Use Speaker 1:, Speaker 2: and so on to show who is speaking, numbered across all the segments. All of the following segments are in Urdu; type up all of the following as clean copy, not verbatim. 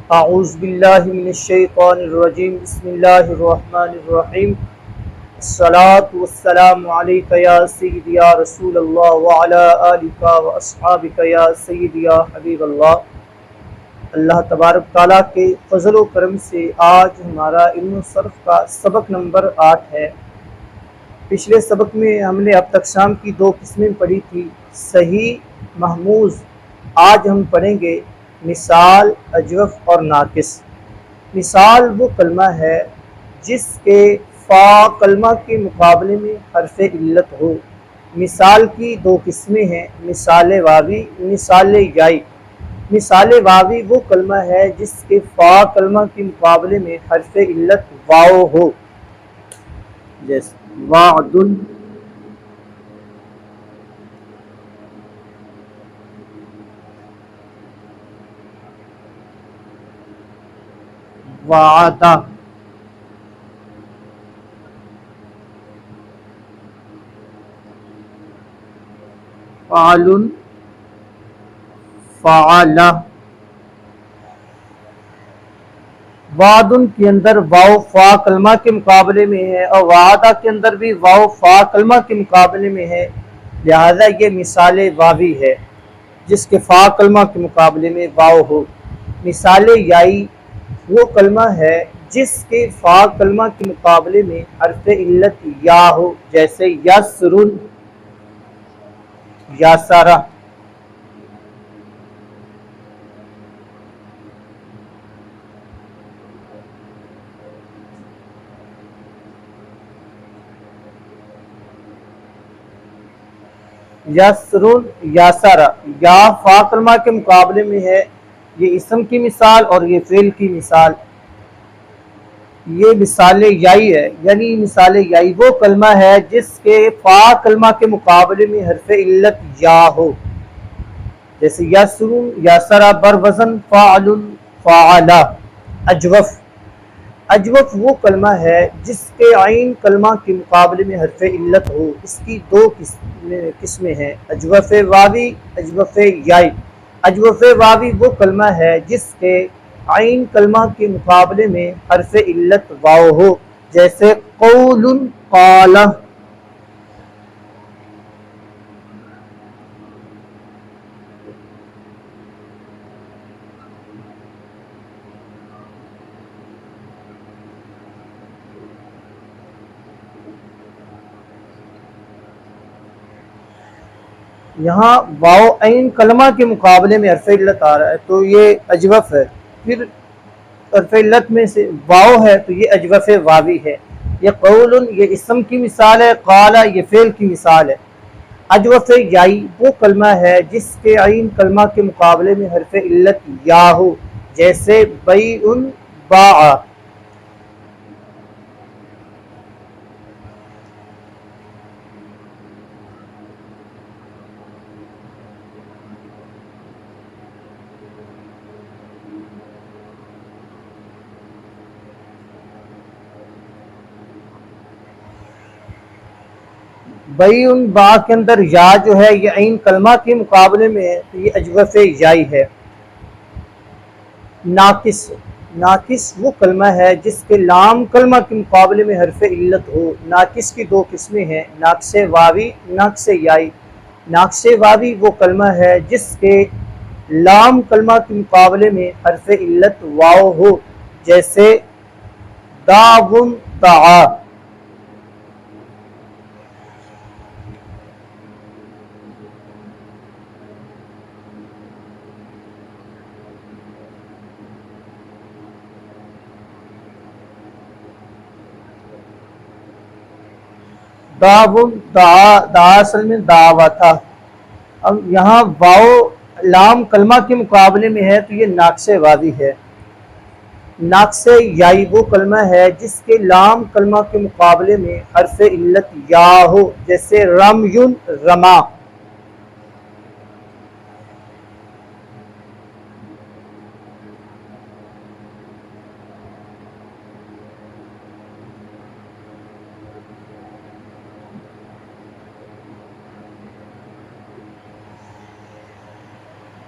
Speaker 1: اعوذ باللہ من الشیطان الرجیم بسم اللہ الرحمن الرحیم الصلاة والسلام علیک یا سیدی یا رسول اللہ وعلی آلک واصحابک یا سیدی یا حبیب اللہ۔ اللہ تبارک تعالیٰ کے فضل و کرم سے آج ہمارا علم و صرف کا سبق نمبر 8 ہے۔ پچھلے سبق میں ہم نے اب تک شام کی 2 قسمیں پڑھی تھی، صحیح، محموز۔ آج ہم پڑھیں گے مثال، اجوف اور ناقص۔ مثال وہ کلمہ ہے جس کے فا کلمہ کے مقابلے میں حرف علت ہو۔ مثال کی 2 قسمیں ہیں، مثال واوی، مثال یائی۔ مثال واوی وہ کلمہ ہے جس کے فا کلمہ کے مقابلے میں حرف علت واو ہو، جیسے وعد، وعدہ، فعل، فعلہ۔ وعد کے اندر واو فا کلمہ کے مقابلے میں ہے اور وعدہ کے اندر بھی واو فا کلمہ کے مقابلے میں ہے، لہذا یہ مثال واوی ہے جس کے فا کلمہ کے مقابلے میں واو ہو۔ مثال یائی وہ کلمہ ہے جس کے فا کلمہ کے مقابلے میں حرف علت یا ہو، جیسے یسرن، یاسرہ۔ یسرن، یاسرہ، یا فا کلمہ کے مقابلے میں ہے، یہ اسم کی مثال اور یہ فعل کی مثال۔ یہ مثال یائی ہے، یعنی مثال یائی وہ کلمہ ہے جس کے فا کلمہ کے مقابلے میں حرف علت یا ہو، جیسے یسرن، یاسرہ، بر وزن فعل، فعلہ۔ اجوف، اجوف وہ کلمہ ہے جس کے عین کلمہ کے مقابلے میں حرف علت ہو۔ اس کی 2 قسمیں ہیں، اجوف واوی، اجوف یائی۔ اجوف واوی وہ کلمہ ہے جس کے عین کلمہ کے مقابلے میں حرف علت واو ہو، جیسے قول، قالہ۔ یہاں واو عین کلمہ کے مقابلے میں حرف علت آ رہا ہے تو یہ اجوف ہے، پھر حرف علت میں سے واو ہے تو یہ اجوف واوی ہے۔ یہ قول یہ اسم کی مثال ہے، قال یہ فعل کی مثال ہے۔ اجوف یائی وہ کلمہ ہے جس کے عین کلمہ کے مقابلے میں حرف علت یا ہو، جیسے بیع، باع۔ بیع، با کے اندر یا جو ہے یہ عین کلمہ کے مقابلے میں ہے تو یہ اجوف یائی ہے۔ ناقص، ناقص وہ کلمہ ہے جس کے لام کلمہ کے مقابلے میں حرف علت ہو۔ ناقص کی 2 قسمیں ہیں، ناقص واوی، ناقص یائی۔ ناقص واوی وہ کلمہ ہے جس کے لام کلمہ کے مقابلے میں حرف علت واو ہو، جیسے داعٌ، دعا۔ داعٌ، دعا، دعا اصل میں دعویٰ تھا۔ اب یہاں واو لام کلمہ کے مقابلے میں ہے تو یہ ناقص واوی ہے۔ ناقص یائی وہ کلمہ ہے جس کے لام کلمہ کے مقابلے میں حرف علت یا ہو، جیسے رمی، رما۔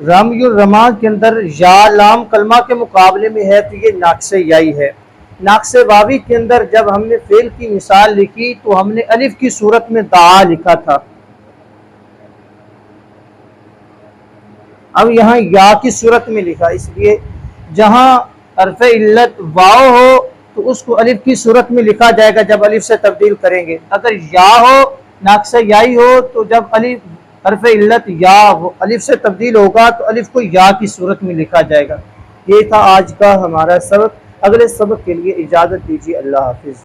Speaker 1: رمی الرما کے اندر یا لام کلمہ کے مقابلے میں ہے تو یہ ناقص یائی ہے۔ ناقص واوی کے اندر جب ہم نے فعل کی مثال لکھی تو ہم نے الف کی صورت میں دعا لکھا تھا، اب یہاں یا کی صورت میں لکھا، اس لیے جہاں حرف علت واو ہو تو اس کو الف کی صورت میں لکھا جائے گا جب الف سے تبدیل کریں گے، اگر یا ہو ناقص یائی ہو تو جب الف حرف علت یا وہ الف سے تبدیل ہوگا تو الف کو یا کی صورت میں لکھا جائے گا۔ یہ تھا آج کا ہمارا سبق، اگلے سبق کے لیے اجازت دیجیے، اللہ حافظ۔